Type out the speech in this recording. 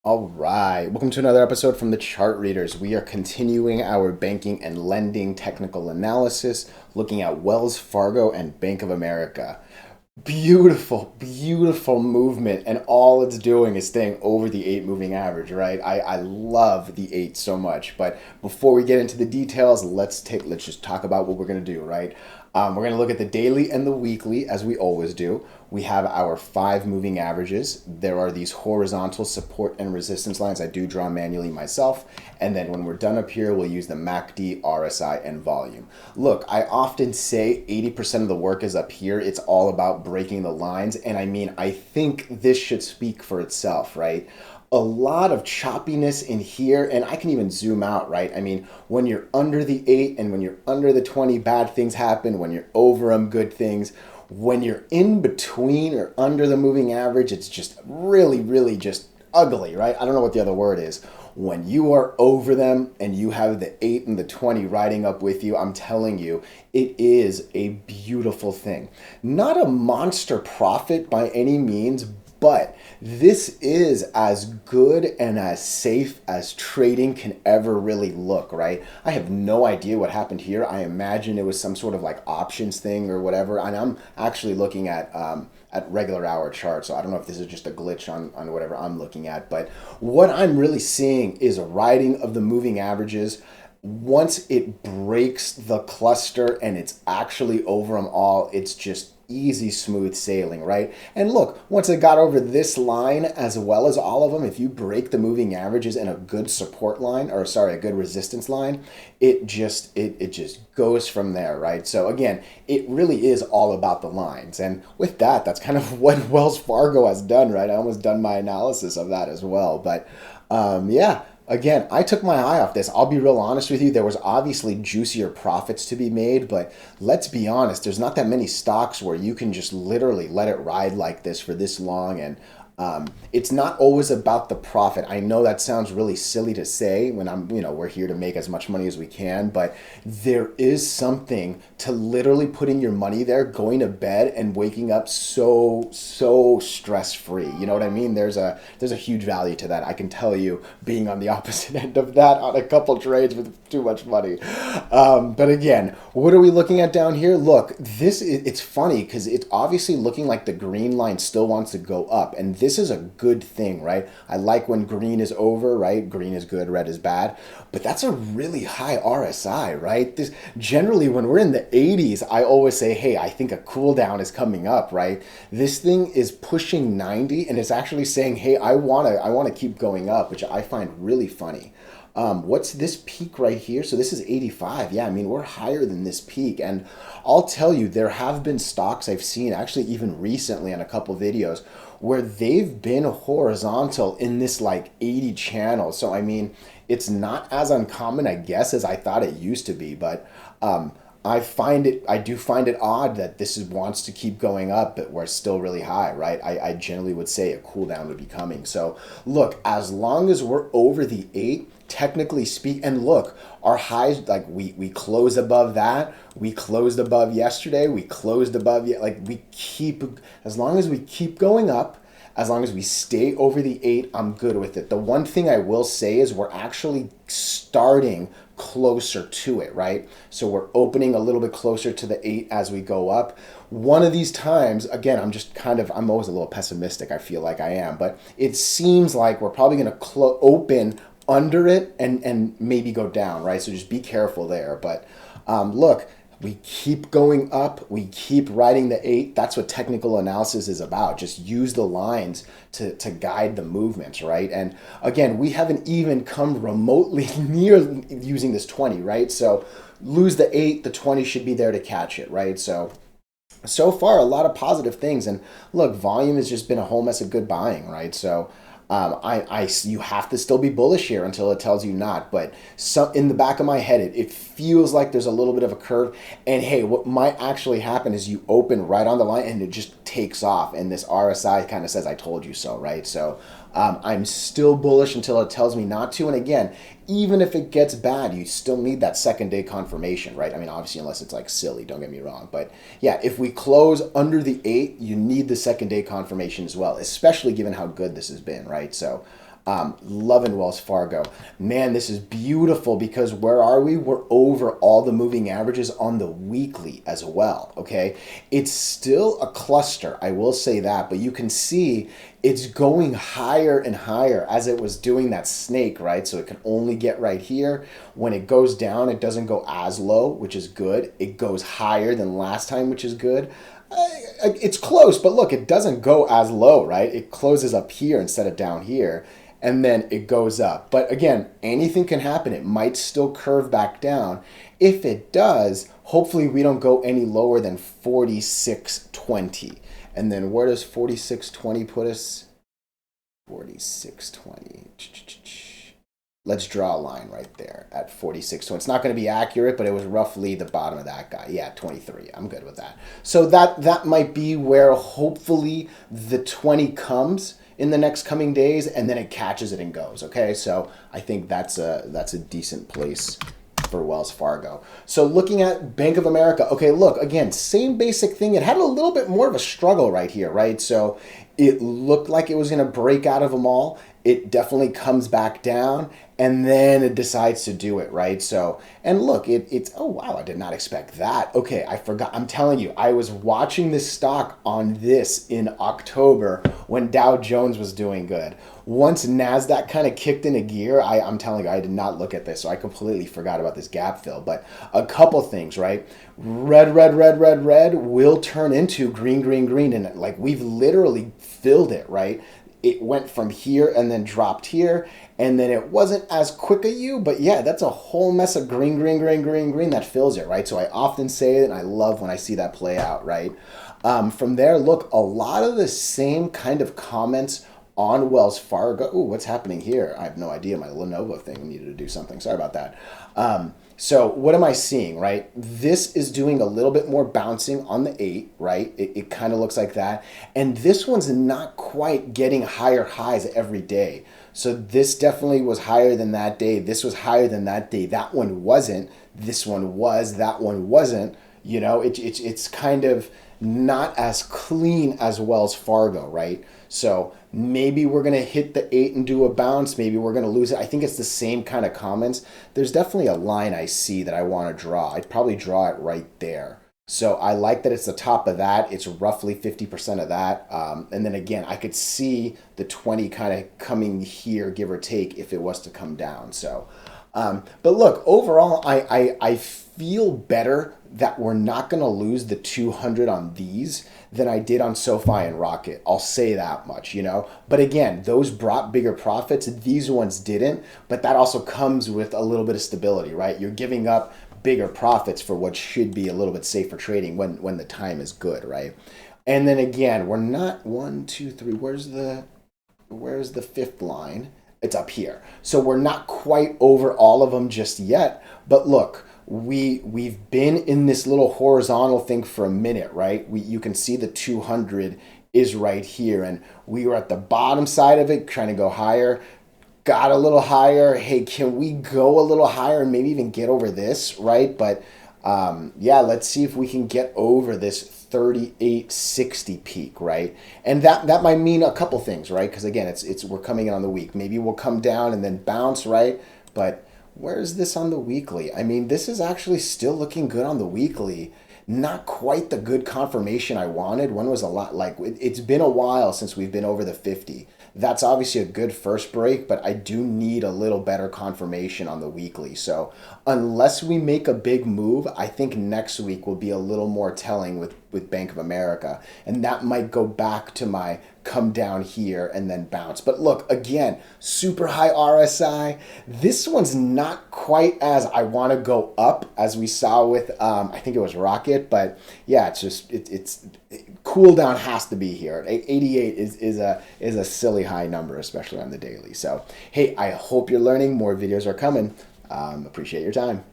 All right, welcome to another episode from the Chart Readers. We are continuing our banking and lending technical analysis, looking at Wells Fargo and Bank of America. Beautiful, beautiful movement, and all it's doing is staying over the 8 moving average, right? I love the 8 so much. But before we get into the details, let's just talk about what we're gonna do, right? We're gonna look at the daily and the weekly as we always do. We have our 5 moving averages. There are these horizontal support and resistance lines I do draw manually myself. And then when we're done up here, we'll use the MACD, RSI, and volume. Look, I often say 80% of the work is up here. It's all about breaking the lines. And I mean, I think this should speak for itself, right? A lot of choppiness in here, and I can even zoom out, right? I mean, when you're under the 8 and when you're under the 20, bad things happen. When you're over them, good things. When you're in between or under the moving average, it's just really, really just ugly, right? I don't know what the other word is. When you are over them and you have the 8 and the 20 riding up with you, I'm telling you, it is a beautiful thing. Not a monster profit by any means, but this is as good and as safe as trading can ever really look, right? I have no idea what happened here. I imagine it was some sort of like options thing or whatever. And I'm actually looking at regular hour charts, so I don't know if this is just a glitch on whatever I'm looking at. But what I'm really seeing is a riding of the moving averages. Once it breaks the cluster and it's actually over them all, it's just easy, smooth sailing, right? And look, once it got over this line as well as all of them, if you break the moving averages in a good support line, or sorry, a good resistance line, it just goes from there, right? So again, it really is all about the lines. And with that, that's kind of what Wells Fargo has done, right? I almost done my analysis of that as well. But yeah, again, I took my eye off this. I'll be real honest with you. There was obviously juicier profits to be made, but let's be honest, there's not that many stocks where you can just literally let it ride like this for this long. And it's not always about the profit. I know that sounds really silly to say when we're here to make as much money as we can, but there is something to literally putting your money there, going to bed and waking up so stress free. You know what I mean? There's a huge value to that. I can tell you, being on the opposite end of that on a couple trades with too much money. But again, what are we looking at down here? Look, it's funny because it's obviously looking like the green line still wants to go up, and this is a good thing, right? I like when green is over, right? Green is good, red is bad, but that's a really high RSI, right? This generally when we're in the 80s, I always say, hey, I think a cool down is coming up, right? This thing is pushing 90, and it's actually saying, hey, I wanna keep going up, which I find really funny. What's this peak right here? So this is 85. Yeah, I mean, we're higher than this peak. And I'll tell you, there have been stocks I've seen, actually even recently on a couple videos, where they've been horizontal in this like 80 channel. So, I mean, it's not as uncommon, I guess, as I thought it used to be. But I do find it odd that wants to keep going up, but we're still really high, right? I generally would say a cool down would be coming. So look, as long as we're over the 8, technically speak, and look, our highs, like we closed above that, we closed above yesterday, we closed above, like we keep, as long as we keep going up, as long as we stay over the 8, I'm good with it. The one thing I will say is we're actually starting closer to it, right? So we're opening a little bit closer to the 8 as we go up. One of these times, again, I'm always a little pessimistic, I feel like I am, but it seems like we're probably going to open under it and maybe go down, right? So just be careful there. But look, we keep going up, we keep riding the 8. That's what technical analysis is about. Just use the lines to guide the movements, right? And again, we haven't even come remotely near using this 20, right? So lose the 8, the 20 should be there to catch it, right? So far, a lot of positive things. And look, volume has just been a whole mess of good buying, right? So you have to still be bullish here until it tells you not. But in the back of my head, it feels like there's a little bit of a curve. And hey, what might actually happen is you open right on the line and it just takes off. And this RSI kind of says, I told you so, right? So I'm still bullish until it tells me not to. And again, even if it gets bad, you still need that second day confirmation, right? I mean, obviously, unless it's like silly, don't get me wrong. But yeah, if we close under the 8, you need the second day confirmation as well, especially given how good this has been, right? So Loving Wells Fargo. Man, this is beautiful because where are we? We're over all the moving averages on the weekly as well, okay? It's still a cluster, I will say that, but you can see it's going higher and higher as it was doing that snake, right? So it can only get right here. When it goes down, it doesn't go as low, which is good. It goes higher than last time, which is good. It's close, but look, it doesn't go as low, right? It closes up here instead of down here, and then it goes up. But again, anything can happen. It might still curve back down. If it does, hopefully we don't go any lower than 46.20. And then where does 46.20 put us? 46.20. Let's draw a line right there at 46. So it's not going to be accurate, but it was roughly the bottom of that guy. Yeah, 23. I'm good with that. So that might be where hopefully the 20 comes in the next coming days, and then it catches it and goes. Okay, so I think that's a decent place for Wells Fargo. So looking at Bank of America, okay, look, again, same basic thing. It had a little bit more of a struggle right here, right? So it looked like it was going to break out of them all. It definitely comes back down, and then it decides to do it, right? So, and look, it's, oh wow, I did not expect that. Okay, I forgot. I'm telling you, I was watching this stock on this in October when Dow Jones was doing good. Once NASDAQ kind of kicked into gear, I'm telling you, I did not look at this, so I completely forgot about this gap fill. But a couple things, right? Red will turn into green, and like we've literally filled it, right? It went from here and then dropped here, and then it wasn't as quick a U, but yeah, that's a whole mess of green that fills it, right? So I often say it, and I love when I see that play out, right? From there, look, a lot of the same kind of comments on Wells Fargo. Ooh, what's happening here? I have no idea. My Lenovo thing needed to do something. Sorry about that. So what am I seeing, right? This is doing a little bit more bouncing on the 8, right? It kind of looks like that. And this one's not quite getting higher highs every day. So this definitely was higher than that day. This was higher than that day. That one wasn't. This one was. That one wasn't. You know, it's kind of not as clean as Wells Fargo, right? So maybe we're going to hit the 8 and do a bounce. Maybe we're going to lose it. I think it's the same kind of comments. There's definitely a line I see that I want to draw. I'd probably draw it right there. So I like that it's the top of that. It's roughly 50% of that. And then again, I could see the 20 kind of coming here, give or take, if it was to come down. So, but look, overall, I feel better that we're not going to lose the 200 on these than I did on SoFi and Rocket. I'll say that much, you know. But again, those brought bigger profits. These ones didn't. But that also comes with a little bit of stability, right? You're giving up bigger profits for what should be a little bit safer trading when the time is good, right? And then again, we're not 1, 2, 3. Where's the fifth line? It's up here. So we're not quite over all of them just yet. But look, we've been in this little horizontal thing for a minute, right? You can see the 200 is right here, and we were at the bottom side of it trying to go higher. Got a little higher. Hey, can we go a little higher and maybe even get over this, right? But yeah, let's see if we can get over this 38.60 peak, right? And that might mean a couple things, right? Because again, we're coming in on the week. Maybe we'll come down and then bounce, right? But where's this on the weekly? I mean, this is actually still looking good on the weekly. Not quite the good confirmation I wanted. One was a lot like, it's been a while since we've been over the 50. That's obviously a good first break, but I do need a little better confirmation on the weekly. So unless we make a big move, I think next week will be a little more telling with Bank of America. And that might go back to my come down here and then bounce. But look, again, super high RSI. This one's not quite as I want to go up as we saw with, I think it was Rocket. But yeah, it's just, cooldown has to be here. 88 is a silly high number, especially on the daily. So, hey, I hope you're learning. More videos are coming. Appreciate your time.